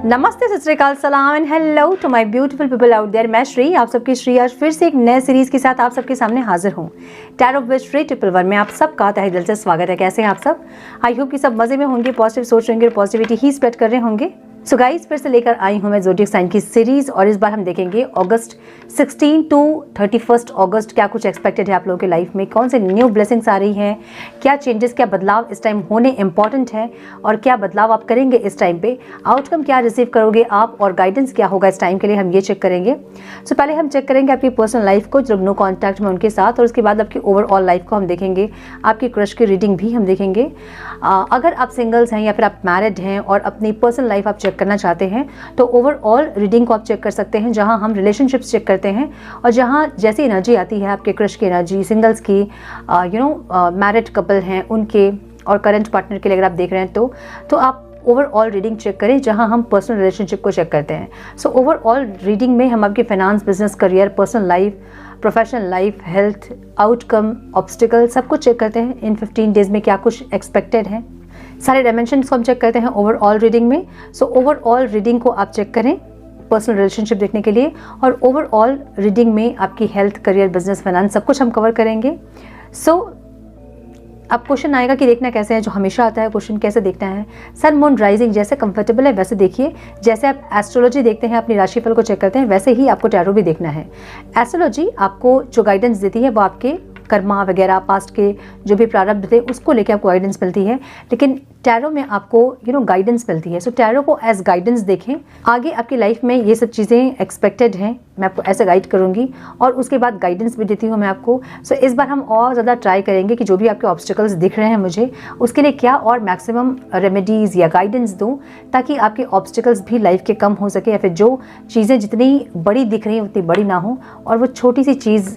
नमस्ते, सत श्री अकाल, सलाम and hello to my beautiful people out there. मैं श्री, आप सबकी श्री, आज फिर से एक नए सीरीज के साथ आप सबके सामने हाजिर हूँ। Tarot with Shri triple one में आप सबका तहे दिल से स्वागत है। कैसे हैं आप सब? आई होप कि सब मजे में होंगे, पॉजिटिव सोच रहे होंगे, पॉजिटिविटी ही स्प्रेड कर रहे होंगे। सो गाइस, फिर से लेकर आई हूँ मैं ज़ोडिएक साइन की सीरीज और इस बार हम देखेंगे अगस्त 16 टू 31 अगस्त क्या कुछ एक्सपेक्टेड है आप लोगों के लाइफ में, कौन से न्यू ब्लेसिंग्स आ रही हैं, क्या चेंजेस, क्या बदलाव इस टाइम होने इंपॉर्टेंट है और क्या बदलाव आप करेंगे इस टाइम पे, आउटकम क्या रिसीव करोगे आप और गाइडेंस क्या होगा इस टाइम के लिए, हम ये चेक करेंगे। सो पहले हम चेक करेंगे आपकी पर्सनल लाइफ को, जब नो कॉन्टैक्ट में उनके साथ, और उसके बाद आपकी ओवरऑल लाइफ को हम देखेंगे, आपकी क्रश की रीडिंग भी हम देखेंगे। अगर आप सिंगल्स हैं या फिर आप मैरिड हैं और अपनी पर्सनल लाइफ आप चेक करना चाहते हैं तो ओवरऑल रीडिंग को आप चेक कर सकते हैं, जहां हम रिलेशनशिप्स चेक करते हैं और जहां जैसी एनर्जी आती है आपके क्रश की एनर्जी, सिंगल्स की, मैरिड कपल हैं उनके, और करंट पार्टनर के लिए अगर आप देख रहे हैं तो आप ओवरऑल रीडिंग चेक करें, जहां हम पर्सनल रिलेशनशिप को चेक करते हैं। सो ओवरऑल रीडिंग में हम आपके finance, business, career, personal life, professional life, health, outcome, obstacle सब कुछ चेक करते हैं। इन 15 डेज में क्या कुछ एक्सपेक्टेड है, सारे डायमेंशंस को हम चेक करते हैं ओवरऑल रीडिंग में। सो ओवरऑल रीडिंग को आप चेक करें पर्सनल रिलेशनशिप देखने के लिए, और ओवरऑल रीडिंग में आपकी हेल्थ, करियर, बिजनेस, फाइनेंस सब कुछ हम कवर करेंगे। सो अब क्वेश्चन आएगा कि देखना कैसे है, जो हमेशा आता है क्वेश्चन, कैसे देखना है। सन, मून, राइजिंग जैसे कंफर्टेबल है वैसे देखिए। जैसे आप एस्ट्रोलॉजी देखते हैं, अपनी राशिफल को चेक करते हैं, वैसे ही आपको टैरो भी देखना है। एस्ट्रोलॉजी आपको जो गाइडेंस देती है वो आपके कर्मा वगैरह, पास्ट के जो भी प्रारब्ध थे उसको लेके आपको गाइडेंस मिलती है, लेकिन टैरो में आपको गाइडेंस मिलती है। सो टैरो को एज गाइडेंस देखें। आगे आपकी लाइफ में ये सब चीज़ें एक्सपेक्टेड हैं, मैं आपको ऐसे गाइड करूंगी और उसके बाद गाइडेंस भी देती हूँ मैं आपको। सो इस बार हम और ज़्यादा ट्राई करेंगे कि जो भी आपके ऑब्स्टिकल्स दिख रहे हैं मुझे, उसके लिए क्या और मैक्सिमम रेमेडीज़ या गाइडेंस दूँ, ताकि आपके ऑब्स्टिकल्स भी लाइफ के कम हो सके, या फिर जो चीज़ें जितनी बड़ी दिख रही हैं उतनी बड़ी ना हो और वो छोटी सी चीज़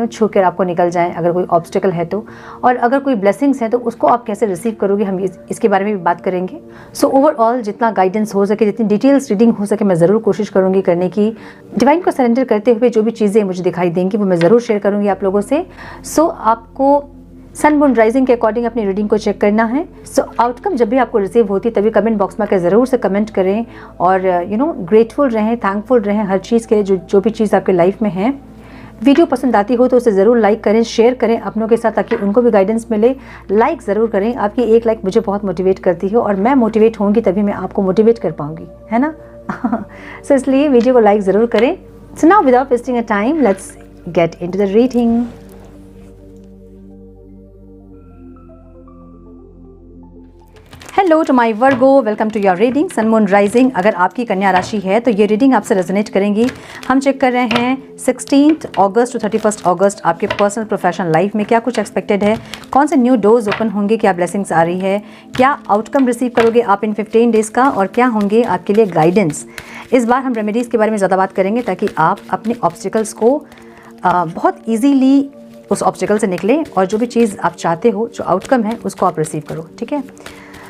छू कर आपको निकल जाए अगर कोई ऑब्स्टिकल है तो। और अगर कोई ब्लेसिंग्स हैं तो उसको आप कैसे रिसीव करोगे, हम इसके बारे में भी बात करेंगे। सो ओवरऑल जितना गाइडेंस हो सके, जितनी डिटेल्स रीडिंग हो सके, मैं ज़रूर कोशिश करूँगी करने की। डिवाइन को सरेंडर करते हुए जो भी चीज़ें मुझे दिखाई देंगी वो मैं ज़रूर शेयर करूँगी आप लोगों से। सो आपको सन, मून, राइजिंग के अकॉर्डिंग अपनी रीडिंग को चेक करना है। सो आउटकम जब भी आपको रिसीव होती है तभी कमेंट बॉक्स में आकर ज़रूर से कमेंट करें और ग्रेटफुल रहें, थैंकफुल रहें हर चीज़ के लिए जो भी चीज़ आपके लाइफ में है। वीडियो पसंद आती हो तो उसे ज़रूर लाइक करें, शेयर करें अपनों के साथ, ताकि उनको भी गाइडेंस मिले। लाइक ज़रूर करें, आपकी एक लाइक मुझे बहुत मोटिवेट करती है और मैं मोटिवेट होंगी तभी मैं आपको मोटिवेट कर पाऊंगी, है ना। सो इसलिए वीडियो को लाइक ज़रूर करें। So now without wasting a time, let's get into the reading. Hello to my Virgo, welcome to your reading sun, moon, rising. अगर आपकी कन्या राशि है तो ये रीडिंग आपसे रेजोनेट करेंगी। हम चेक कर रहे हैं 16 अगस्त टू 31 अगस्त आपके पर्सनल प्रोफेशनल लाइफ में क्या कुछ एक्सपेक्टेड है, कौन से न्यू डोर्स ओपन होंगे, क्या ब्लेसिंग्स आ रही है, क्या आउटकम रिसीव करोगे आप इन 15 डेज़ का, और क्या होंगे आपके लिए गाइडेंस। इस बार हम रेमेडीज़ के बारे में ज़्यादा बात करेंगे ताकि आप अपने ऑब्स्टिकल्स को बहुत ईजीली उस ऑब्स्टिकल से निकलें और जो भी चीज़ आप चाहते हो, जो आउटकम है, उसको आप रिसीव करो। ठीक है,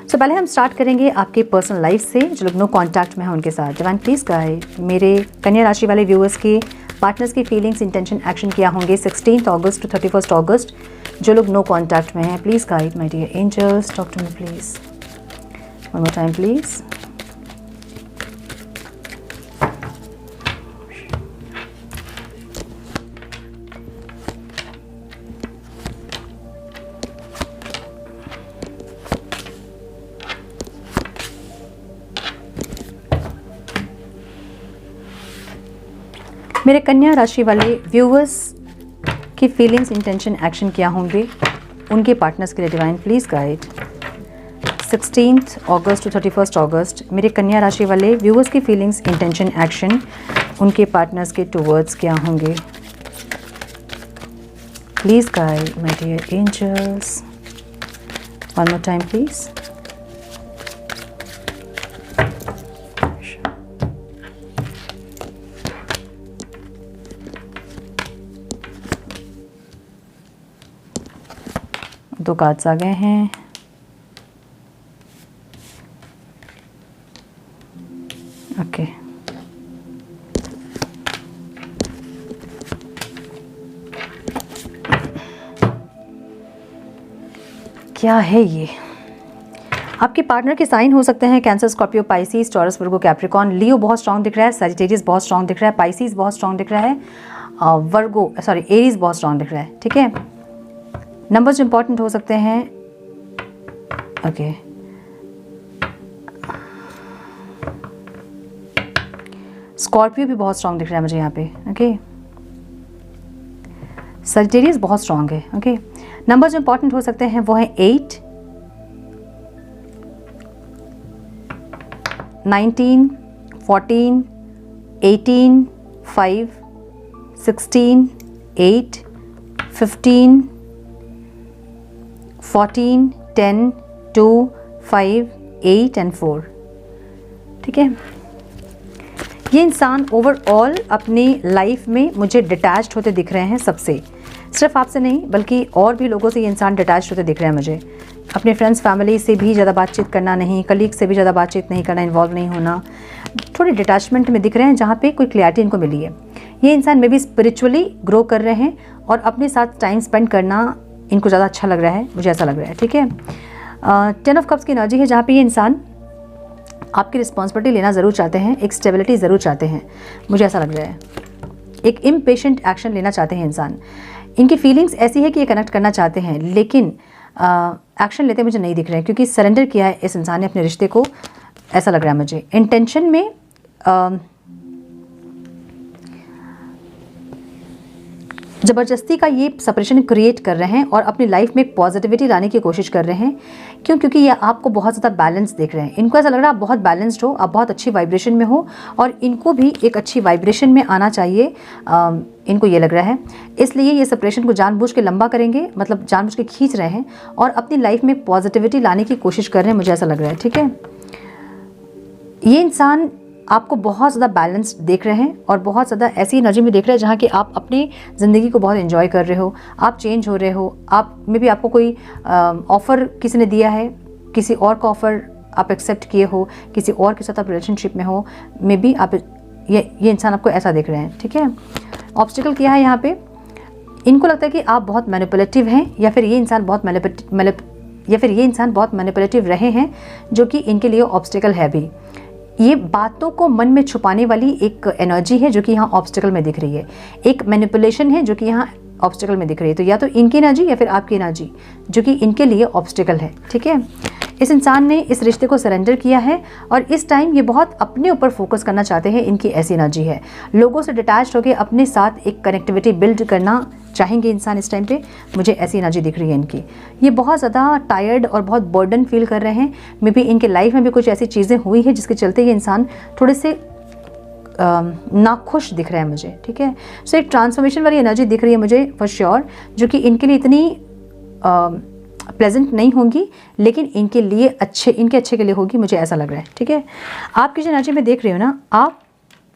सो पहले हम स्टार्ट करेंगे आपके पर्सनल लाइफ से, जो लोग नो कॉन्टैक्ट में हैं उनके साथ। डिवाइन प्लीज़ गाइड मेरे कन्या राशि वाले व्यूअर्स के पार्टनर्स की फीलिंग्स, इंटेंशन, एक्शन क्या होंगे 16 अगस्त टू 31 अगस्त, जो लोग नो कॉन्टैक्ट में हैं। Please guide my dear angels, talk to me please, one more time please. मेरे कन्या राशि वाले व्यूअर्स की फीलिंग्स, इंटेंशन, एक्शन क्या होंगे उनके पार्टनर्स के लिए। डिवाइन प्लीज़ गाइड 16 अगस्त टू 31 अगस्त मेरे कन्या राशि वाले व्यूअर्स की फीलिंग्स, इंटेंशन, एक्शन उनके पार्टनर्स के टूवर्ड्स क्या होंगे। Please guide my dear angels, one more time please. दो कार्ड्स आ गए हैं। ओके, क्या है ये? आपके पार्टनर के साइन हो सकते हैं cancer, Scorpio, Pisces, taurus, Virgo, Capricorn. लियो बहुत स्ट्रॉन्ग दिख रहा है, सजिटेरियस बहुत स्ट्रॉन्ग दिख रहा है, पाइसिस बहुत स्ट्रॉन्ग दिख रहा है, एरीज बहुत स्ट्रॉन्ग दिख रहा है। ठीक है, नंबर्स इंपॉर्टेंट हो सकते हैं। ओके, स्कॉर्पियो भी बहुत स्ट्रॉन्ग दिख रहा है मुझे यहाँ पे। ओके, सजिटेरियस बहुत स्ट्रॉन्ग है। ओके, नंबर्स इंपॉर्टेंट हो सकते हैं वो है 8, 19, 14, 18, 5, 16, 8, 15, 14, 10, 2, 5, 8 एंड 4। ठीक है, ये इंसान ओवरऑल अपनी लाइफ में मुझे डिटैच्ड होते दिख रहे हैं सबसे, सिर्फ आपसे नहीं बल्कि और भी लोगों से ये इंसान डिटैच्ड होते दिख रहे हैं मुझे। अपने फ्रेंड्स फैमिली से भी ज़्यादा बातचीत करना नहीं, कलीग से भी ज़्यादा बातचीत नहीं करना, इन्वॉल्व नहीं होना, थोड़ी डिटैचमेंट में दिख रहे हैं जहाँ पे कोई क्लैरिटी इनको मिली है। ये इंसान मे बी स्पिरिचुअली ग्रो कर रहे हैं और अपने साथ टाइम स्पेंड करना इनको ज़्यादा अच्छा लग रहा है, मुझे ऐसा लग रहा है। ठीक है, 10 ऑफ कप्स की एनर्जी है जहाँ पे ये इंसान आपकी रिस्पॉन्सिबिलिटी लेना ज़रूर चाहते हैं, एक स्टेबिलिटी ज़रूर चाहते हैं, मुझे ऐसा लग रहा है। एक इम्पेशेंट एक्शन लेना चाहते हैं इंसान। इनकी फीलिंग्स ऐसी है कि ये कनेक्ट करना चाहते हैं लेकिन एक्शन लेते मुझे नहीं दिख रहे हैं, क्योंकि सरेंडर किया है इस इंसान ने अपने रिश्ते को, ऐसा लग रहा है मुझे। इंटेंशन में ज़बरदस्ती का ये सेपरेशन क्रिएट कर रहे हैं और अपनी लाइफ में एक पॉजिटिविटी लाने की कोशिश कर रहे हैं। क्यों? क्योंकि ये आपको बहुत ज़्यादा बैलेंस देख रहे हैं। इनको ऐसा लग रहा है आप बहुत बैलेंस्ड हो, आप बहुत अच्छी वाइब्रेशन में हो और इनको भी एक अच्छी वाइब्रेशन में आना चाहिए, इनको ये लग रहा है। इसलिए ये सेपरेशन को जानबूझ के लंबा करेंगे, मतलब जानबूझ के खींच रहे हैं और अपनी लाइफ में पॉजिटिविटी लाने की कोशिश कर रहे हैं, मुझे ऐसा लग रहा है। ठीक है, ये इंसान आपको बहुत ज़्यादा बैलेंस्ड देख रहे हैं और बहुत ज़्यादा ऐसी एनर्जी में देख रहे हैं जहाँ कि आप अपनी ज़िंदगी को बहुत एंजॉय कर रहे हो, आप चेंज हो रहे हो, आप में भी आपको कोई ऑफ़र किसी ने दिया है, किसी और का ऑफ़र आप एक्सेप्ट किए हो, किसी और के साथ आप रिलेशनशिप में हो, मे बी आप ये इंसान आपको ऐसा देख रहे हैं। ठीक है, ऑब्स्टिकल किया है यहाँ पे। इनको लगता है कि आप बहुत मैनिपुलेटिव हैं या फिर ये इंसान बहुत मैनिपुलेटिव रहे हैं, जो कि इनके लिए ऑब्स्टिकल है भी। ये बातों को मन में छुपाने वाली एक एनर्जी है जो कि यहाँ ऑब्स्टिकल में दिख रही है, एक मैनिपुलेशन है जो कि यहाँ ऑब्स्टिकल में दिख रही है। तो या तो इनकी एनर्जी या फिर आपकी एनर्जी जो कि इनके लिए ऑब्स्टिकल है। ठीक है, इस इंसान ने इस रिश्ते को सरेंडर किया है और इस टाइम ये बहुत अपने ऊपर फोकस करना चाहते हैं, इनकी ऐसी एनर्जी है। लोगों से डिटैच होकर अपने साथ एक कनेक्टिविटी बिल्ड करना चाहेंगे इंसान इस टाइम पे, मुझे ऐसी एनर्जी दिख रही है इनकी। ये बहुत ज़्यादा टायर्ड और बहुत बर्डन फील कर रहे हैं। मे बी इनके लाइफ में भी कुछ ऐसी चीज़ें हुई है जिसके चलते ये इंसान थोड़े से नाखुश दिख रहा है मुझे। ठीक है, सो एक ट्रांसफॉर्मेशन वाली एनर्जी दिख रही है मुझे फॉर श्योर, जो कि इनके लिए इतनी प्लेजेंट नहीं होंगी लेकिन इनके लिए इनके अच्छे के लिए होगी, मुझे ऐसा लग रहा है। ठीक है, आपकी जो एनर्जी में देख रही हो ना, आप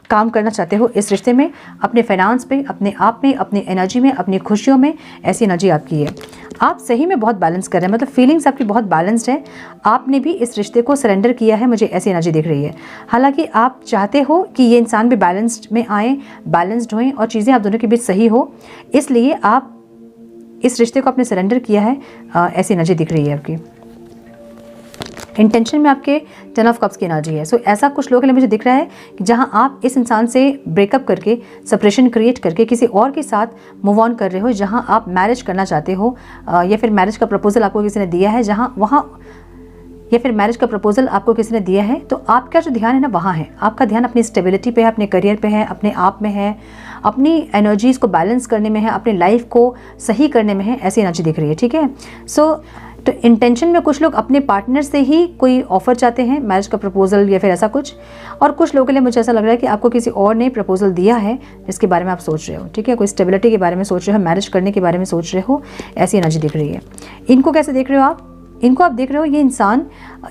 काम करना चाहते हो इस रिश्ते में, अपने फाइनेंस पे, अपने आप में, अपनी एनर्जी में, अपनी खुशियों में, ऐसी एनर्जी आपकी है। आप सही में बहुत बैलेंस कर रहे हैं, मतलब फीलिंग्स आपकी बहुत बैलेंस्ड है। आपने भी इस रिश्ते को सरेंडर किया है, मुझे ऐसी एनर्जी दिख रही है। हालांकि आप चाहते हो कि ये इंसान भी बैलेंस्ड में आए, बैलेंस्ड होएं और चीज़ें आप दोनों के बीच सही हो, इसलिए आप इस रिश्ते को आपने सरेंडर किया है, ऐसी एनर्जी दिख रही है आपकी। इंटेंशन में आपके 10 ऑफ कप्स की एनर्जी है। सो ऐसा कुछ लोगों के लिए मुझे दिख रहा है कि जहां आप इस इंसान से ब्रेकअप करके, सेपरेशन क्रिएट करके किसी और के साथ मूव ऑन कर रहे हो, जहां आप मैरिज करना चाहते हो या फिर मैरिज का प्रपोजल आपको किसी ने दिया है, या फिर मैरिज का प्रपोजल आपको किसी ने दिया है, तो आपका जो ध्यान है ना वहाँ है। आपका ध्यान अपनी स्टेबिलिटी पे है, अपने करियर पे है, अपने आप में है, अपनी एनर्जीज़ को बैलेंस करने में है, अपनी लाइफ को सही करने में है, ऐसी एनर्जी दिख रही है। ठीक है, सो तो इंटेंशन में कुछ लोग अपने पार्टनर से ही कोई ऑफर चाहते हैं, मैरिज का प्रपोजल या फिर ऐसा कुछ, और कुछ लोगों के लिए मुझे ऐसा लग रहा है कि आपको किसी और ने प्रपोजल दिया है जिसके बारे में आप सोच रहे हो। ठीक है, कोई स्टेबिलिटी के बारे में सोच रहे हो, मैरिज करने के बारे में सोच रहे हो, ऐसी एनर्जी दिख रही है। इनको कैसे देख रहे हो आप? इनको आप देख रहे हो ये इंसान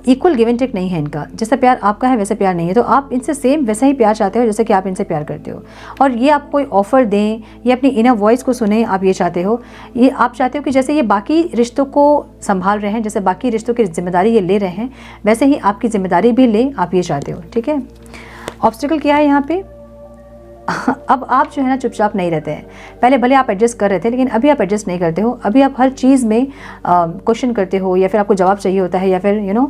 इक्वल गिव एंड टेक नहीं है इनका, जैसा प्यार आपका है वैसा प्यार नहीं है। तो आप इनसे सेम वैसा ही प्यार चाहते हो जैसे कि आप इनसे प्यार करते हो, और ये आपको कोई ऑफ़र दें, ये अपनी इनर वॉइस को सुने, आप ये चाहते हो। ये आप चाहते हो कि जैसे ये बाकी रिश्तों को संभाल रहे हैं, जैसे बाकी रिश्तों की जिम्मेदारी ये ले रहे हैं, वैसे ही आपकी जिम्मेदारी भी ले, आप ये चाहते हो। ठीक है, ऑब्स्टिकल क्या है यहाँ पे? अब आप जो है ना चुपचाप नहीं रहते हैं। पहले भले आप एडजस्ट कर रहे थे, लेकिन अभी आप एडजस्ट नहीं करते हो। अभी आप हर चीज़ में क्वेश्चन करते हो, या फिर आपको जवाब चाहिए होता है, या फिर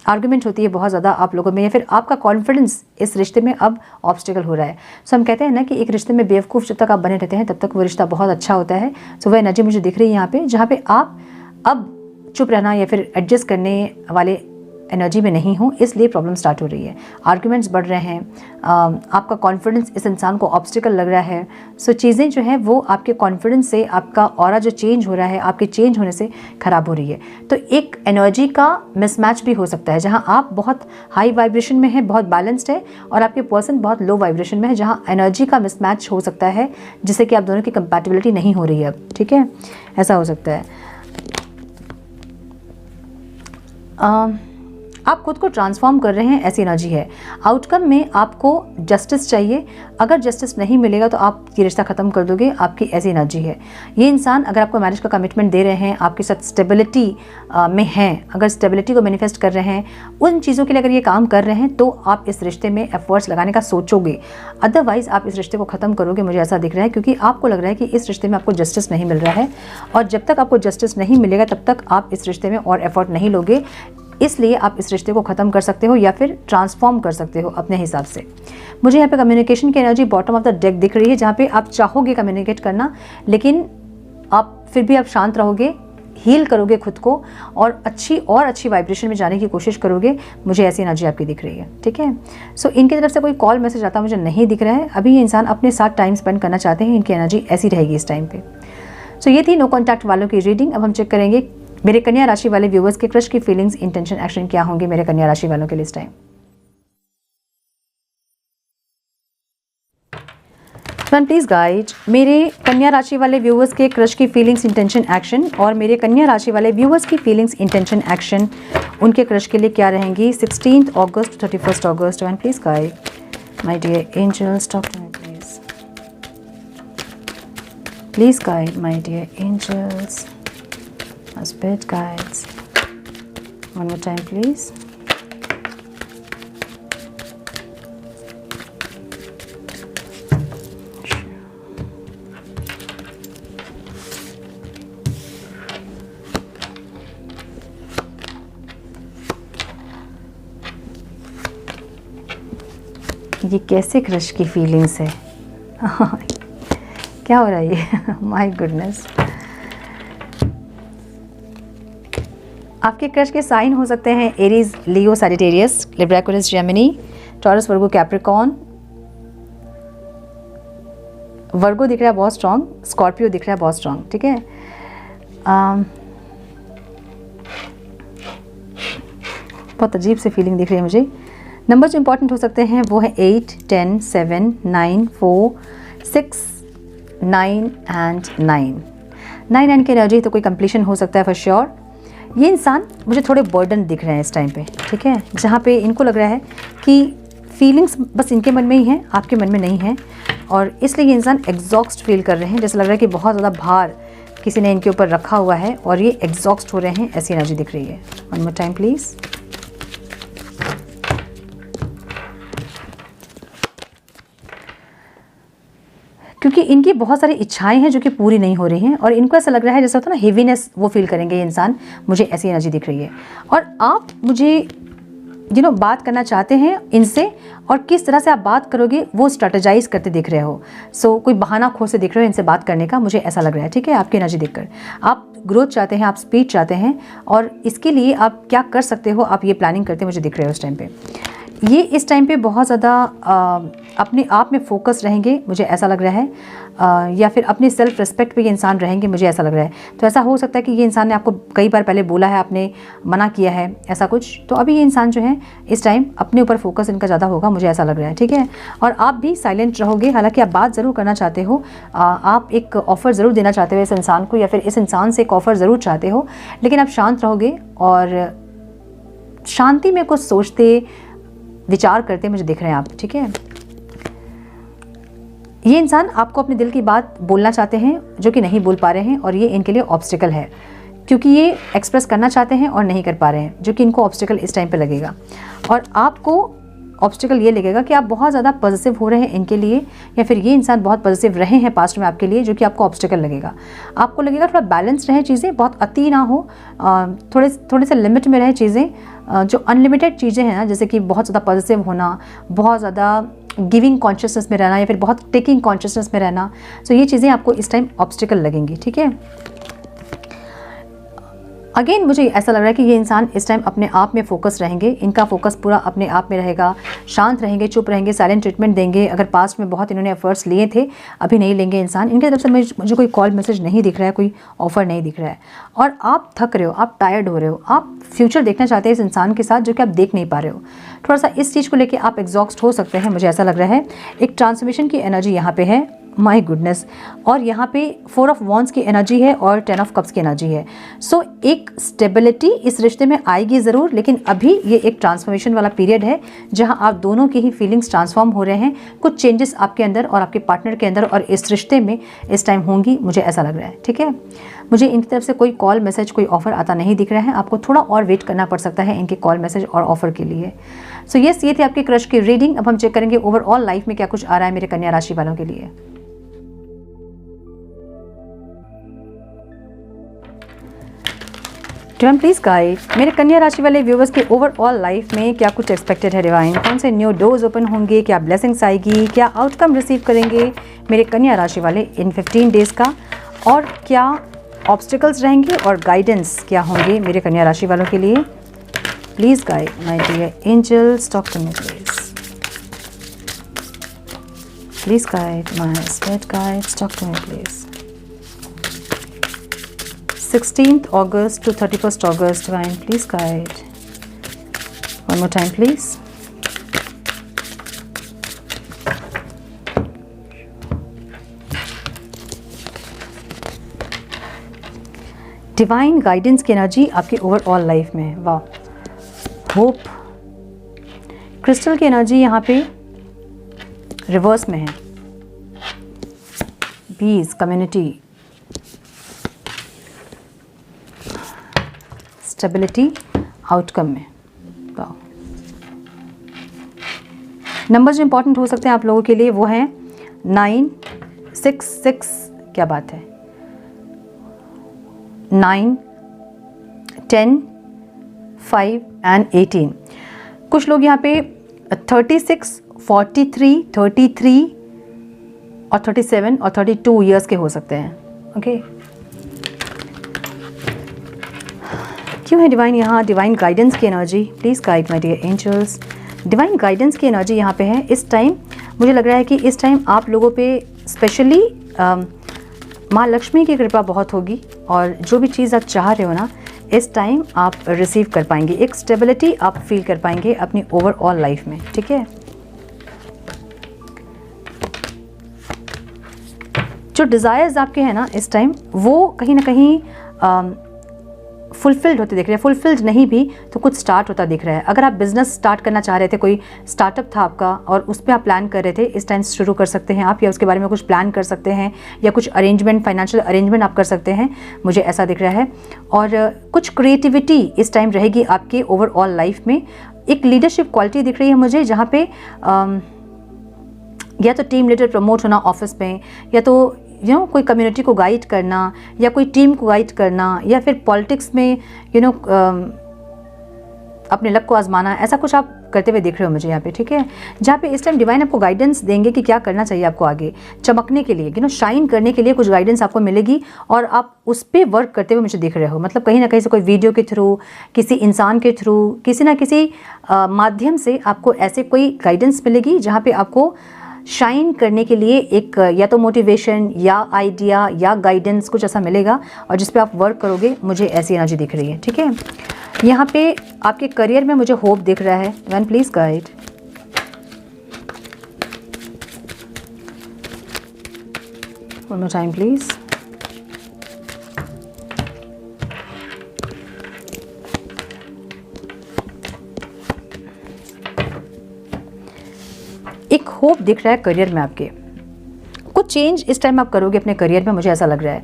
आर्गुमेंट होती है बहुत ज़्यादा आप लोगों में, या फिर आपका कॉन्फिडेंस इस रिश्ते में अब ऑब्स्टिकल हो रहा है। सो हम कहते हैं ना कि एक रिश्ते में बेवकूफ़ जब तक आप बने रहते हैं तब तक वो रिश्ता बहुत अच्छा होता है। सो वह एनर्जी मुझे दिख रही है यहाँ पे, जहाँ पे आप अब चुप रहना या फिर एडजस्ट करने वाले एनर्जी में नहीं हूँ, इसलिए प्रॉब्लम स्टार्ट हो रही है। आर्ग्यूमेंट्स बढ़ रहे हैं, आपका कॉन्फिडेंस इस इंसान को ऑब्स्टिकल लग रहा है। सो चीज़ें जो हैं वो आपके कॉन्फिडेंस से, आपका ऑरा जो चेंज हो रहा है आपके चेंज होने से ख़राब हो रही है। तो एक एनर्जी का मिसमैच भी हो सकता है, जहाँ आप बहुत हाई वाइब्रेशन में हैं, बहुत बैलेंस्ड है, और आपके पर्सन बहुत लो वाइब्रेशन में है, जहाँ एनर्जी का मिसमैच हो सकता है, जिससे कि आप दोनों की कंपैटिबिलिटी नहीं हो रही है अब। ठीक है, ऐसा हो सकता है। आप खुद को ट्रांसफॉर्म कर रहे हैं, ऐसी एनर्जी है। आउटकम में आपको जस्टिस चाहिए, अगर जस्टिस नहीं मिलेगा तो आप ये रिश्ता ख़त्म कर दोगे, आपकी ऐसी एनर्जी है। ये इंसान अगर आपको मैरिज का कमिटमेंट दे रहे हैं, आपके साथ स्टेबिलिटी में हैं, अगर स्टेबिलिटी को मैनिफेस्ट कर रहे हैं, उन चीज़ों के लिए अगर ये काम कर रहे हैं, तो आप इस रिश्ते में एफर्ट्स लगाने का सोचोगे। अदरवाइज़ आप इस रिश्ते को ख़त्म करोगे, मुझे ऐसा दिख रहा है, क्योंकि आपको लग रहा है कि इस रिश्ते में आपको जस्टिस नहीं मिल रहा है, और जब तक आपको जस्टिस नहीं मिलेगा तब तक आप इस रिश्ते में और एफर्ट नहीं लोगे। इसलिए आप इस रिश्ते को ख़त्म कर सकते हो या फिर ट्रांसफॉर्म कर सकते हो अपने हिसाब से। मुझे यहाँ पे कम्युनिकेशन की energy bottom of the deck दिख रही है, जहाँ पे आप चाहोगे कम्युनिकेट करना, लेकिन आप फिर भी आप शांत रहोगे, हील करोगे खुद को, और अच्छी वाइब्रेशन में जाने की कोशिश करोगे। मुझे ऐसी एनर्जी आपकी दिख रही है। ठीक है, सो इनकी तरफ से कोई कॉल मैसेज आता मुझे नहीं दिख रहा है। अभी ये इंसान अपने साथ टाइम स्पेंड करना चाहते हैं, इनकी एनर्जी ऐसी रहेगी इस टाइम पे। सो ये थी नो कॉन्टैक्ट वालों की रीडिंग। अब हम चेक करेंगे मेरे कन्या राशि वाले व्यूवर्स के क्रश की फीलिंग्स, इंटेंशन, एक्शन क्या होंगे मेरे कन्या राशि वालों के लिए इस टाइम। प्लीज गाइड मेरे कन्या राशि वाले व्यूवर्स के क्रश की फीलिंग्स, इंटेंशन, एक्शन, और मेरे कन्या राशि वाले व्यूवर्स की फीलिंग्स, इंटेंशन, एक्शन उनके क्रश के लिए क्या रहेंगी 16 अगस्त 31 अगस्त। And please guide my dear angels, talk to me please. Please guide my dear angels, spirit guides, one more time please। ये कैसे क्रश की फीलिंग्स है क्या हो रहा है ये माय गुडनेस। आपके क्रश के साइन हो सकते हैं Aries, Leo, Sagittarius, Libra, Aquarius, Gemini, Taurus, Virgo, Capricorn. Virgo दिख रहा है बहुत स्ट्रॉन्ग, स्कॉर्पियो दिख रहा है बहुत स्ट्रॉन्ग। ठीक है, बहुत अजीब सी फीलिंग दिख रही है मुझे। नंबर जो इंपॉर्टेंट हो सकते हैं वो है 8, 10, 7, 9, 4, 6, 9 एंड 9। 9 की एनर्जी तो कोई कंप्लीशन हो सकता है फॉर श्योर। ये इंसान मुझे थोड़े बर्डन दिख रहे हैं इस टाइम पे। ठीक है, जहाँ पे इनको लग रहा है कि फीलिंग्स बस इनके मन में ही हैं, आपके मन में नहीं है, और इसलिए ये इंसान एग्जॉस्ट फील कर रहे हैं। जैसे लग रहा है कि बहुत ज़्यादा भार किसी ने इनके ऊपर रखा हुआ है और ये एग्जॉस्ट हो रहे हैं, ऐसी एनर्जी दिख रही है। One more time please. क्योंकि इनकी बहुत सारी इच्छाएं हैं जो कि पूरी नहीं हो रही हैं, और इनको ऐसा लग रहा है जैसा होता है ना हेवीनेस, वो फील करेंगे ये इंसान। मुझे ऐसी एनर्जी दिख रही है, और आप मुझे बात करना चाहते हैं इनसे, और किस तरह से आप बात करोगे वो स्ट्रेटेजाइज करते दिख रहे हो। सो कोई बहाना खोज से दिख रहे हो इनसे बात करने का, मुझे ऐसा लग रहा है। ठीक है, आपकी एनर्जी देखकर आप ग्रोथ चाहते हैं, आप स्पीड चाहते हैं, और इसके लिए आप क्या कर सकते हो, आप ये प्लानिंग करते मुझे दिख रहे हो इस टाइम पे। ये इस टाइम पे बहुत ज़्यादा अपने आप में फोकस रहेंगे, मुझे ऐसा लग रहा है, या फिर अपने सेल्फ रिस्पेक्ट पे ये इंसान रहेंगे, मुझे ऐसा लग रहा है। तो ऐसा हो सकता है कि ये इंसान ने आपको कई बार पहले बोला है, आपने मना किया है, ऐसा कुछ। तो अभी ये इंसान जो है इस टाइम अपने ऊपर फोकस इनका ज़्यादा होगा, मुझे ऐसा लग रहा है। ठीक है, और आप भी साइलेंट रहोगे। हालांकि आप बात ज़रूर करना चाहते हो, आप एक ऑफ़र ज़रूर देना चाहते हो इस इंसान को, या फिर इस इंसान से एक ऑफ़र ज़रूर चाहते हो, लेकिन आप शांत रहोगे और शांति में कुछ सोचते विचार करते मुझे दिख रहे हैं आप। ठीक है, ये इंसान आपको अपने दिल की बात बोलना चाहते हैं जो कि नहीं बोल पा रहे हैं, और ये इनके लिए ऑब्स्टिकल है, क्योंकि ये एक्सप्रेस करना चाहते हैं और नहीं कर पा रहे हैं, जो कि इनको ऑब्स्टिकल इस टाइम पे लगेगा। और आपको ऑब्स्टिकल ये लगेगा कि आप बहुत ज़्यादा पॉजिटिव हो रहे हैं इनके लिए, या फिर ये इंसान बहुत पॉजिटिव रहे हैं पास्ट में आपके लिए, जो कि आपको ऑब्स्टिकल लगेगा। आपको लगेगा थोड़ा बैलेंस रहे चीज़ें, बहुत अति ना हो, थोड़े से लिमिट में रहे चीज़ें। जो अनलिमिटेड चीज़ें हैं ना, जैसे कि बहुत ज़्यादा पॉजिटिव होना, बहुत ज़्यादा गिविंग कॉन्शियसनेस में रहना, या फिर बहुत टेकिंग कॉन्शियसनेस में रहना, तो ये चीज़ें आपको इस टाइम ऑब्स्टिकल लगेंगी। ठीक है, अगेन मुझे ऐसा लग रहा है कि ये इंसान इस टाइम अपने आप में फोकस रहेंगे, इनका फोकस पूरा अपने आप में रहेगा, शांत रहेंगे, चुप रहेंगे, साइलेंट ट्रीटमेंट देंगे। अगर पास्ट में बहुत इन्होंने एफर्ट्स लिए थे, अभी नहीं लेंगे इंसान। इनकी तरफ से मुझे कोई कॉल मैसेज नहीं दिख रहा है, कोई ऑफर नहीं दिख रहा है। और आप थक रहे हो, आप टायर्ड हो रहे हो, आप फ्यूचर देखना चाहते हैं इस इंसान के साथ, जो कि आप देख नहीं पा रहे हो। थोड़ा सा इस चीज़ को लेकर आप एग्जॉस्ट हो सकते हैं, मुझे ऐसा लग रहा है। एक ट्रांसफॉर्मेशन की एनर्जी यहाँ पे है, माय गुडनेस। और यहाँ पे 4 ऑफ वॉन्ड्स की एनर्जी है और 10 ऑफ कप्स की एनर्जी है। सो एक स्टेबिलिटी इस रिश्ते में आएगी ज़रूर, लेकिन अभी ये एक ट्रांसफॉर्मेशन वाला पीरियड है, जहाँ आप दोनों की ही फीलिंग्स ट्रांसफॉर्म हो रहे हैं। कुछ चेंजेस आपके अंदर और आपके पार्टनर के अंदर और इस रिश्ते में इस टाइम होंगी, मुझे ऐसा लग रहा है। ठीक है, मुझे इनकी तरफ से कोई कॉल मैसेज, कोई ऑफर आता नहीं दिख रहा है। आपको थोड़ा और वेट करना पड़ सकता है इनके कॉल मैसेज और ऑफर के लिए। सो यस, ये थी आपके क्रश की रीडिंग। अब हम चेक करेंगे ओवरऑल लाइफ में क्या कुछ आ रहा है मेरे कन्या राशि वालों के लिए। डिवाइन प्लीज गाइड मेरे कन्या राशि वाले व्यूवर्स के ओवरऑल लाइफ में क्या कुछ एक्सपेक्टेड है डिवाइन। कौन से न्यू डोर्स ओपन होंगे, क्या ब्लेसिंग्स आएगी, क्या आउटकम रिसीव करेंगे मेरे कन्या राशि वाले इन 15 डेज का, और क्या ऑब्स्टिकल्स रहेंगे और गाइडेंस क्या होंगे मेरे कन्या राशि वालों के लिए। Please guide my dear angels, talk to me please. Please guide my spirit guides, talk to me please. 16th August to 31st August, divine, please guide. One more time, please. Divine guidance की energy आपकी overall life में है। वाह, hope. Crystal की energy यहाँ पे reverse में है। पीस, कम्युनिटी, स्टेबिलिटी, आउटकम में। वाह, नंबर्स जो इंपॉर्टेंट हो सकते हैं आप लोगों के लिए वो हैं 9, 6, 6, क्या बात है, 9, 10, 5 एंड 18। कुछ लोग यहाँ पे 36, 43, 33 और 37 और 32 ईयर्स के हो सकते हैं। ओके, क्यों है डिवाइन यहाँ? डिवाइन गाइडेंस की energy, please guide my dear angels. Divine guidance की एनर्जी यहाँ पे है। इस टाइम मुझे लग रहा है कि इस टाइम आप लोगों पे स्पेशली माँ लक्ष्मी की कृपा बहुत होगी, और जो भी चीज़ आप चाह रहे हो ना, इस टाइम आप रिसीव कर पाएंगे। एक स्टेबिलिटी आप फील कर पाएंगे अपनी ओवरऑल लाइफ में। ठीक है, जो डिज़ायर्स आपके हैं ना इस टाइम, वो कहीं ना कहीं फुलफिल्ड होते दिख रहे हैं। फुलफिल्ड नहीं भी तो कुछ स्टार्ट होता दिख रहा है। अगर आप बिजनेस स्टार्ट करना चाह रहे थे, कोई स्टार्टअप था आपका और उस पर आप प्लान कर रहे थे, इस टाइम शुरू कर सकते हैं आप, या उसके बारे में कुछ प्लान कर सकते हैं, या कुछ अरेंजमेंट, फाइनेंशियल अरेंजमेंट आप कर सकते हैं, मुझे ऐसा दिख रहा है। और कुछ क्रिएटिविटी इस टाइम रहेगी आपके ओवरऑल लाइफ में। एक लीडरशिप क्वालिटी दिख रही है मुझे, जहाँ पे या तो टीम लीडर प्रमोट होना ऑफिस में, या तो कोई कम्युनिटी को गाइड करना, या कोई टीम को गाइड करना, या फिर पॉलिटिक्स में अपने लक को आजमाना, ऐसा कुछ आप करते हुए दिख रहे हो मुझे यहाँ पे। ठीक है, जहाँ पे इस टाइम डिवाइन आपको गाइडेंस देंगे कि क्या करना चाहिए आपको आगे चमकने के लिए, शाइन करने के लिए कुछ गाइडेंस आपको मिलेगी, और आप उस पर वर्क करते हुए मुझे दिख रहे हो। मतलब कहीं ना कहीं से कोई वीडियो के थ्रू, किसी इंसान के थ्रू, किसी ना किसी माध्यम से आपको ऐसे कोई गाइडेंस मिलेगी, जहाँ पे आपको शाइन करने के लिए एक या तो मोटिवेशन या आइडिया या गाइडेंस कुछ ऐसा मिलेगा, और जिस पे आप वर्क करोगे, मुझे ऐसी एनर्जी दिख रही है। ठीक है, यहाँ पे आपके करियर में मुझे होप दिख रहा है। One please guide. One more time please. एक होप दिख रहा है करियर में आपके। कुछ चेंज इस टाइम आप करोगे अपने करियर में, मुझे ऐसा लग रहा है।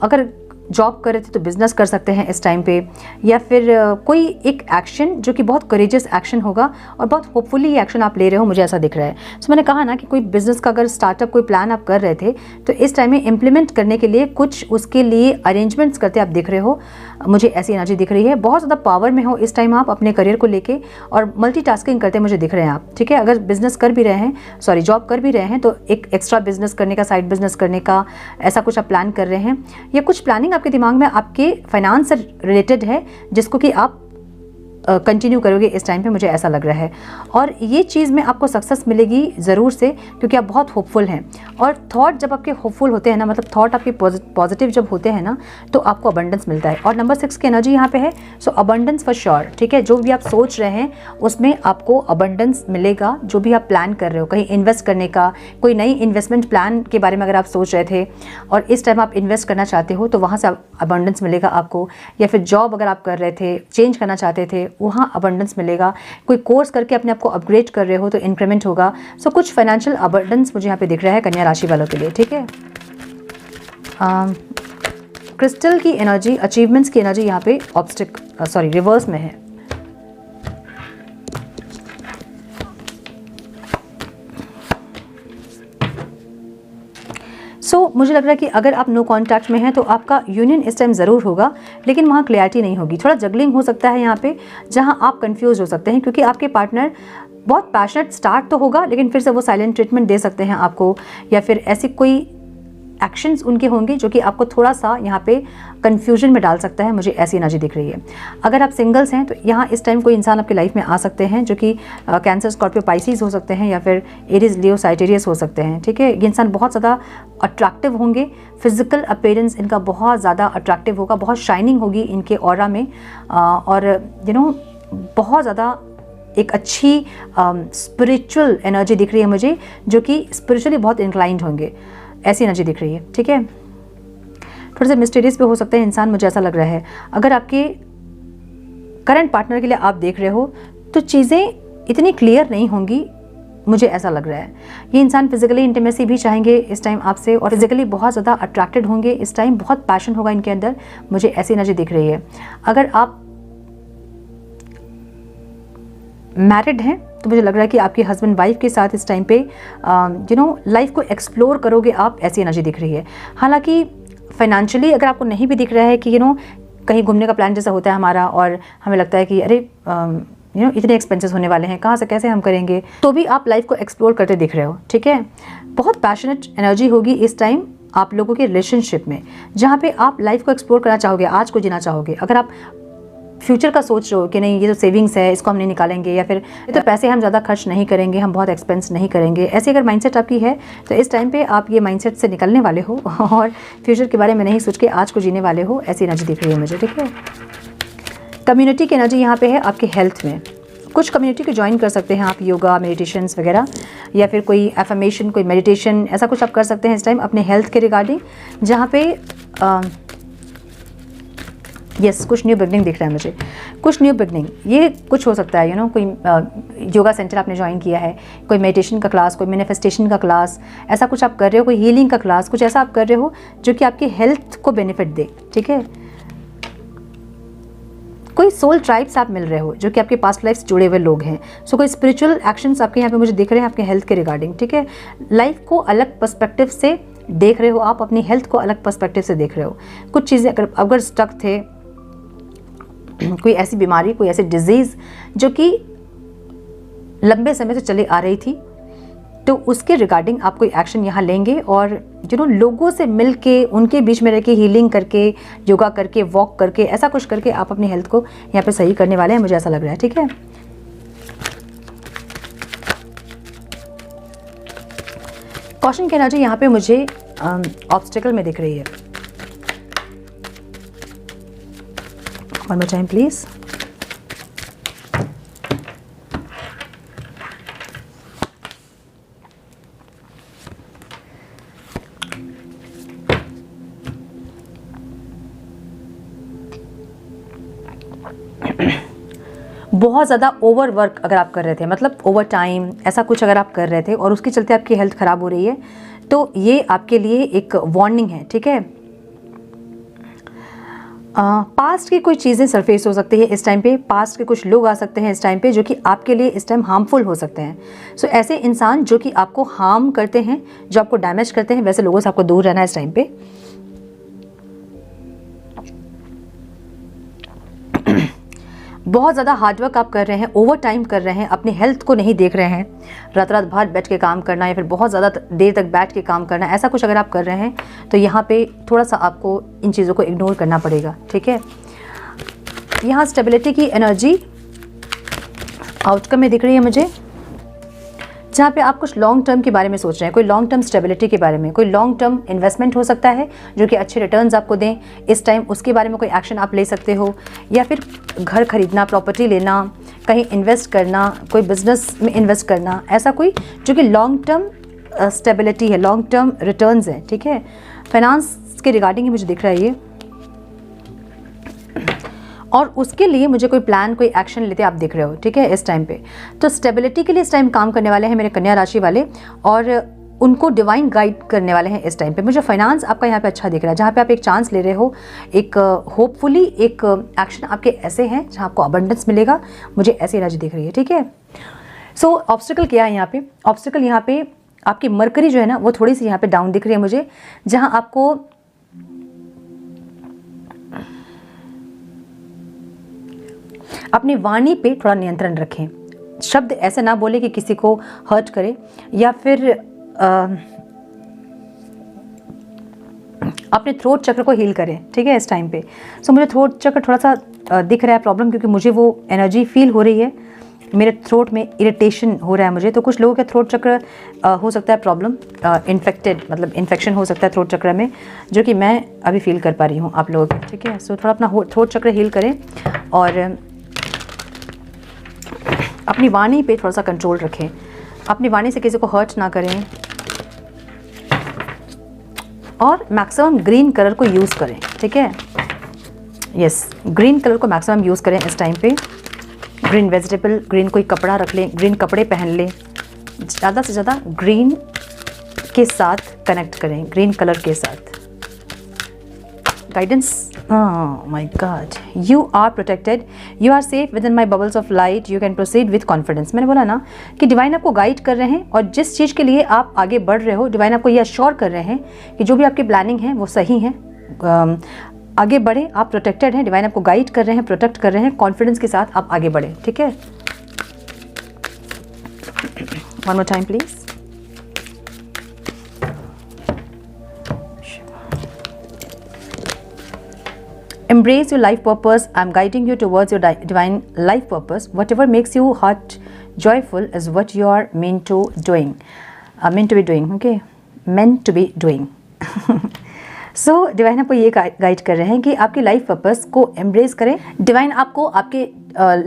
अगर जॉब कर रहे थे तो बिजनेस कर सकते हैं इस टाइम पे, या फिर कोई एक एक्शन जो कि बहुत करेजियस एक्शन होगा और बहुत होपफुली ये एक्शन आप ले रहे हो, मुझे ऐसा दिख रहा है। सो मैंने कहा ना कि कोई बिजनेस का अगर स्टार्टअप कोई प्लान आप कर रहे थे तो इस टाइम में इम्प्लीमेंट करने के लिए कुछ उसके लिए अरेंजमेंट्स करते आप दिख रहे हो, मुझे ऐसी एनर्जी दिख रही है। बहुत ज़्यादा पावर में हो इस टाइम आप अपने करियर को लेके और मल्टीटास्किंग करते मुझे दिख रहे हैं आप, ठीक है। अगर बिजनेस कर भी रहे हैं, सॉरी जॉब कर भी रहे हैं, तो एक एक्स्ट्रा बिजनेस करने का, साइड बिजनेस करने का, ऐसा कुछ आप प्लान कर रहे हैं, या कुछ प्लानिंग आपके दिमाग में आपके फाइनेंस से रिलेटेड है जिसको कि आप कंटिन्यू करोगे इस टाइम पे, मुझे ऐसा लग रहा है। और ये चीज़ में आपको सक्सेस मिलेगी ज़रूर से, क्योंकि आप बहुत होपफुल हैं। और थॉट जब आपके होपफुल होते हैं ना, मतलब थॉट आपके पॉजिटिव जब होते हैं ना, तो आपको अबंडेंस मिलता है। और नंबर 6 की एनर्जी यहाँ पे है, सो अबंडेंस फॉर श्योर, ठीक है। जो भी आप सोच रहे हैं उसमें आपको अबंडेंस मिलेगा। जो भी आप प्लान कर रहे हो, कहीं इन्वेस्ट करने का, कोई नई इन्वेस्टमेंट प्लान के बारे में अगर आप सोच रहे थे और इस टाइम आप इन्वेस्ट करना चाहते हो, तो वहाँ से अबंडेंस मिलेगा आपको। या फिर जॉब अगर आप कर रहे थे, चेंज करना चाहते थे, वहाँ अबंडेंस मिलेगा। कोई कोर्स करके अपने आप को अपग्रेड कर रहे हो तो इंक्रीमेंट होगा। सो कुछ फाइनेंशियल अबंडेंस मुझे यहाँ पे दिख रहा है कन्या राशि वालों के लिए, ठीक है। क्रिस्टल की एनर्जी, अचीवमेंट्स की एनर्जी यहाँ पे रिवर्स में है। मुझे लग रहा है कि अगर आप नो कॉन्टैक्ट में हैं तो आपका यूनियन इस टाइम ज़रूर होगा, लेकिन वहाँ क्लैरिटी नहीं होगी। थोड़ा जगलिंग हो सकता है यहाँ पे, जहाँ आप कंफ्यूज हो सकते हैं, क्योंकि आपके पार्टनर बहुत पैशनेट स्टार्ट तो होगा, लेकिन फिर से वो साइलेंट ट्रीटमेंट दे सकते हैं आपको, या फिर ऐसी कोई एक्शंस उनके होंगे जो कि आपको थोड़ा सा यहाँ पे कंफ्यूजन में डाल सकता है, मुझे ऐसी एनर्जी दिख रही है। अगर आप सिंगल्स हैं तो यहाँ इस टाइम कोई इंसान आपकी लाइफ में आ सकते हैं जो कि कैंसर, स्कॉर्पियो, पाइसिस हो सकते हैं, या फिर एरीज, लियो, साइटेरियस हो सकते हैं, ठीक है। ये इंसान बहुत ज़्यादा अट्रैक्टिव होंगे, फिजिकल अपीयरेंस इनका बहुत ज़्यादा अट्रैक्टिव होगा, बहुत शाइनिंग होगी इनके ऑरा में, और बहुत ज़्यादा एक अच्छी स्पिरिचुअल एनर्जी दिख रही है मुझे, जो कि स्पिरिचुअली बहुत इंक्लाइंड होंगे, ऐसी एनर्जी दिख रही है, ठीक है। थोड़ा सा मिस्टीरियस भी हो सकता है इंसान, मुझे ऐसा लग रहा है। अगर आपके करंट पार्टनर के लिए आप देख रहे हो तो चीज़ें इतनी क्लियर नहीं होंगी, मुझे ऐसा लग रहा है। ये इंसान फिजिकली इंटीमेसी भी चाहेंगे इस टाइम आपसे, और फिजिकली बहुत ज़्यादा अट्रैक्टेड होंगे इस टाइम, बहुत पैशन होगा इनके अंदर, मुझे ऐसी एनर्जी दिख रही है। अगर आप मैरिड हैं तो मुझे लग रहा है कि आपके हस्बैंड वाइफ के साथ इस टाइम पे लाइफ को एक्सप्लोर करोगे आप, ऐसी एनर्जी दिख रही है। हालांकि फाइनेंशियली अगर आपको नहीं भी दिख रहा है कि कहीं घूमने का प्लान जैसा होता है हमारा, और हमें लगता है कि अरे इतने एक्सपेंसेस होने वाले हैं, कहाँ से कैसे हम करेंगे, तो भी आप लाइफ को एक्सप्लोर करते दिख रहे हो, ठीक है। बहुत पैशनेट एनर्जी होगी इस टाइम आप लोगों के रिलेशनशिप में, जहाँ पे आप लाइफ को एक्सप्लोर करना चाहोगे, आज को जीना चाहोगे। अगर आप फ्यूचर का सोच रहे हो कि नहीं, ये जो सेविंग्स है इसको हम नहीं निकालेंगे, या फिर ये तो पैसे हम ज़्यादा खर्च नहीं करेंगे, हम बहुत एक्सपेंस नहीं करेंगे, ऐसी अगर माइंडसेट आपकी है तो इस टाइम पे आप ये माइंडसेट से निकलने वाले हो और फ्यूचर के बारे में नहीं सोच के आज को जीने वाले हो, ऐसी एनर्जी दिख रही है मुझे, ठीक है। कम्युनिटी की एनर्जी यहाँ पे है आपके हेल्थ में। कुछ कम्युनिटी को ज्वाइन कर सकते हैं आप, योगा, मेडिटेशंस वगैरह, या फिर कोई एफर्मेशन, कोई मेडिटेशन, ऐसा कुछ आप कर सकते हैं इस टाइम अपने हेल्थ के रिगार्डिंग, जहाँ पे यस कुछ न्यू बिगनिंग दिख रहा है मुझे, कुछ न्यू बिगनिंग। ये कुछ हो सकता है कोई योगा सेंटर आपने ज्वाइन किया है, कोई मेडिटेशन का क्लास, कोई मैनिफेस्टेशन का क्लास, ऐसा कुछ आप कर रहे हो, कोई हीलिंग का क्लास, कुछ ऐसा आप कर रहे हो जो कि आपकी हेल्थ को बेनिफिट दे, ठीक है। कोई सोल ट्राइब्स आप मिल रहे हो जो कि आपके पास्ट लाइफ से जुड़े हुए लोग हैं। सो कोई स्पिरिचुअल एक्शंस आपके यहाँ पे मुझे दिख रहे हैं आपके हेल्थ के रिगार्डिंग, ठीक है। लाइफ को अलग पर्सपेक्टिव से देख रहे हो आप, अपनी हेल्थ को अलग पर्सपेक्टिव से देख रहे हो। कुछ चीज़ें अगर स्टक थे, कोई ऐसी बीमारी, कोई ऐसी डिजीज़ जो कि लंबे समय से चली आ रही थी, तो उसके रिगार्डिंग आप कोई एक्शन यहाँ लेंगे, और लोगों से मिल के, उनके बीच में रह के, हीलिंग करके, योगा करके, वॉक करके, ऐसा कुछ करके आप अपनी हेल्थ को यहाँ पे सही करने वाले हैं, मुझे ऐसा लग रहा है, ठीक है। कॉशन की एनर्जी यहाँ पे मुझे ऑब्स्टिकल में दिख रही है। One more time, please. बहुत ज़्यादा ओवर वर्क अगर आप कर रहे थे, मतलब ओवर टाइम, ऐसा कुछ अगर आप कर रहे थे और उसके चलते आपकी हेल्थ ख़राब हो रही है, तो ये आपके लिए एक वार्निंग है, ठीक है। पास्ट की कोई चीज़ें सरफेस हो सकती है इस टाइम पे, पास्ट के कुछ लोग आ सकते हैं इस टाइम पे जो कि आपके लिए इस टाइम हार्मफुल हो सकते हैं। सो ऐसे इंसान जो कि आपको हार्म करते हैं, जो आपको डैमेज करते हैं, वैसे लोगों से आपको दूर रहना है इस टाइम पे। बहुत ज़्यादा हार्डवर्क आप कर रहे हैं, ओवर टाइम कर रहे हैं, अपनी हेल्थ को नहीं देख रहे हैं, रात रात भर बैठ के काम करना या फिर बहुत ज़्यादा देर तक बैठ के काम करना, ऐसा कुछ अगर आप कर रहे हैं तो यहाँ पे थोड़ा सा आपको इन चीज़ों को इग्नोर करना पड़ेगा, ठीक है। यहाँ स्टेबिलिटी की एनर्जी आउटकम में दिख रही है मुझे, जहाँ पे आप कुछ लॉन्ग टर्म के बारे में सोच रहे हैं, कोई लॉन्ग टर्म स्टेबिलिटी के बारे में, कोई लॉन्ग टर्म इन्वेस्टमेंट हो सकता है जो कि अच्छे रिटर्न्स आपको दें इस टाइम, उसके बारे में कोई एक्शन आप ले सकते हो, या फिर घर खरीदना, प्रॉपर्टी लेना, कहीं इन्वेस्ट करना, कोई बिजनेस में इन्वेस्ट करना, ऐसा कोई जो कि लॉन्ग टर्म स्टेबिलिटी है, लॉन्ग टर्म रिटर्न्स है, ठीक है। फाइनेंस के रिगार्डिंग ही मुझे दिख रहा है ये, और उसके लिए मुझे कोई प्लान, कोई एक्शन लेते आप दिख रहे हो, ठीक है, इस टाइम पे। तो स्टेबिलिटी के लिए इस टाइम काम करने वाले हैं मेरे कन्या राशि वाले, और उनको डिवाइन गाइड करने वाले हैं इस टाइम पे। मुझे फाइनेंस आपका यहाँ पे अच्छा दिख रहा है, जहाँ पे आप एक चांस ले रहे हो, एक होपफुली एक एक्शन आपके ऐसे हैं जहाँ आपको अबंडेंस मिलेगा, मुझे ऐसी एनर्जी दिख रही है, ठीक है। सो ऑब्स्टिकल क्या है यहाँ पे? ऑब्स्टिकल यहाँ पे आपकी मरकरी जो है ना वो थोड़ी सी यहाँ पे डाउन दिख रही है मुझे, जहाँ आपको अपनी वाणी पे थोड़ा नियंत्रण रखें, शब्द ऐसे ना बोले कि किसी को हर्ट करे, या फिर अपने थ्रोट चक्र को हील करें, ठीक है, इस टाइम पे। सो मुझे थ्रोट चक्र थोड़ा सा दिख रहा है प्रॉब्लम, क्योंकि मुझे वो एनर्जी फील हो रही है, मेरे थ्रोट में इरिटेशन हो रहा है मुझे। तो कुछ लोगों के थ्रोट चक्र हो सकता है प्रॉब्लम, इन्फेक्टेड, मतलब इन्फेक्शन हो सकता है थ्रोट चक्र में, जो कि मैं अभी फील कर पा रही हूँ आप लोगों को, ठीक है। सो थोड़ा अपना थ्रोट चक्र हील करें और अपनी वाणी पे थोड़ा सा कंट्रोल रखें, अपनी वाणी से किसी को हर्ट ना करें, और मैक्सिमम ग्रीन कलर को यूज़ करें, ठीक है। यस, ग्रीन कलर को मैक्सिमम यूज़ करें इस टाइम पे। ग्रीन वेजिटेबल, ग्रीन कोई कपड़ा रख लें, ग्रीन कपड़े पहन लें, ज़्यादा से ज़्यादा ग्रीन के साथ कनेक्ट करें, ग्रीन कलर के साथ। Guidance, my God, you are protected, you are safe within my bubbles of light, you can proceed with confidence. मैंने बोला ना कि डिवाइन आपको गाइड कर रहे हैं, और जिस चीज़ के लिए आप आगे बढ़ रहे हो, डिवाइन आपको ये अश्योर कर रहे हैं कि जो भी आपकी प्लानिंग है वो सही है, आगे बढ़े, आप प्रोटेक्टेड हैं, डिवाइन आपको गाइड कर रहे हैं, प्रोटेक्ट कर रहे हैं, कॉन्फिडेंस के साथ आप आगे बढ़े, ठीक है। One more time please. Embrace your life purpose. I'm guiding you towards your divine life purpose. Whatever makes you heart joyful is what you are meant to doing. Meant to be doing. Okay, meant to be doing. So divine आपको ये guide कर रहे हैं कि आपकी life purpose को embrace करें। Divine आपको आपके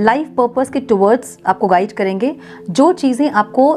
लाइफ पर्पस के टुवर्ड्स आपको गाइड करेंगे। जो चीज़ें आपको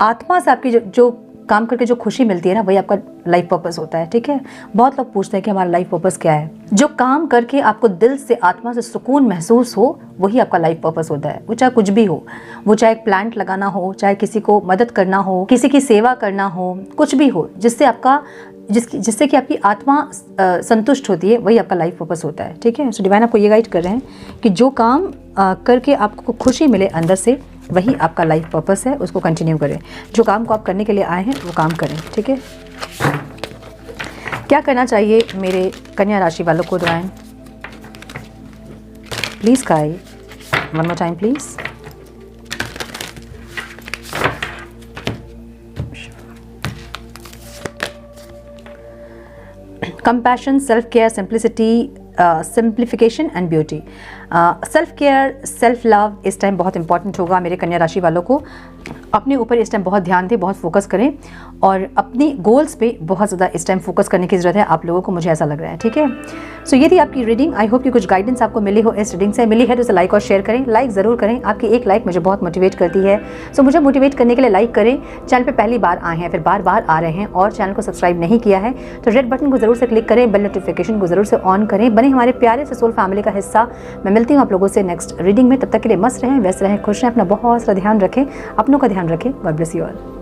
आत्मा से आपकी जो काम करके जो खुशी मिलती है ना, वही आपका लाइफ पर्पस होता है, ठीक है। बहुत लोग पूछते हैं कि हमारा लाइफ पर्पस क्या है। जो काम करके आपको दिल से, आत्मा से सुकून महसूस हो, वही आपका लाइफ पर्पस होता है। वो चाहे कुछ भी हो, वो चाहे एक प्लांट लगाना हो, चाहे किसी को मदद करना हो, किसी की सेवा करना हो, कुछ भी हो जिससे कि आपकी आत्मा संतुष्ट होती है, वही आपका लाइफ पर्पस होता है, ठीक है। सो डिवाइन आपको ये गाइड कर रहे हैं कि जो काम करके आपको खुशी मिले अंदर से, वही आपका लाइफ पर्पस है, उसको कंटिन्यू करें। जो काम को आप करने के लिए आए हैं वो काम करें, ठीक है। क्या करना चाहिए मेरे कन्या राशि वालों को divine? Please guide, one more time please. Compassion, self care, simplicity, simplification and beauty. Self care, self love इस टाइम बहुत इंपॉर्टेंट होगा मेरे कन्या राशि वालों को। अपने ऊपर इस टाइम बहुत ध्यान दें, बहुत फोकस करें, और अपनी गोल्स पे बहुत ज़्यादा इस टाइम फोकस करने की ज़रूरत है आप लोगों को, मुझे ऐसा लग रहा है, ठीक है। सो ये थी आपकी रीडिंग। आई होप कि कुछ गाइडेंस आपको मिली हो इस रीडिंग से। मिली है तो इसे लाइक और शेयर करें, लाइक ज़रूर करें, आपकी एक लाइक मुझे बहुत मोटिवेट करती है। सो मुझे मोटिवेट करने के लिए लाइक करें। चैनल पर पहली बार आए हैं, फिर बार बार आ रहे हैं और चैनल को सब्सक्राइब नहीं किया है तो रेड बटन को ज़रूर से क्लिक करें, बेल नोटिफिकेशन को ज़रूर से ऑन करें, बने हमारे प्यारे से सोल फैमिली का हिस्सा। मैं मिलती हूँ आप लोगों से नेक्स्ट रीडिंग में। तब तक के लिए मस्त रहें, व्यस्त रहें, खुश रहें, अपना बहुत सारा ध्यान रखें, अपनों का ध्यान रखें। God bless you all.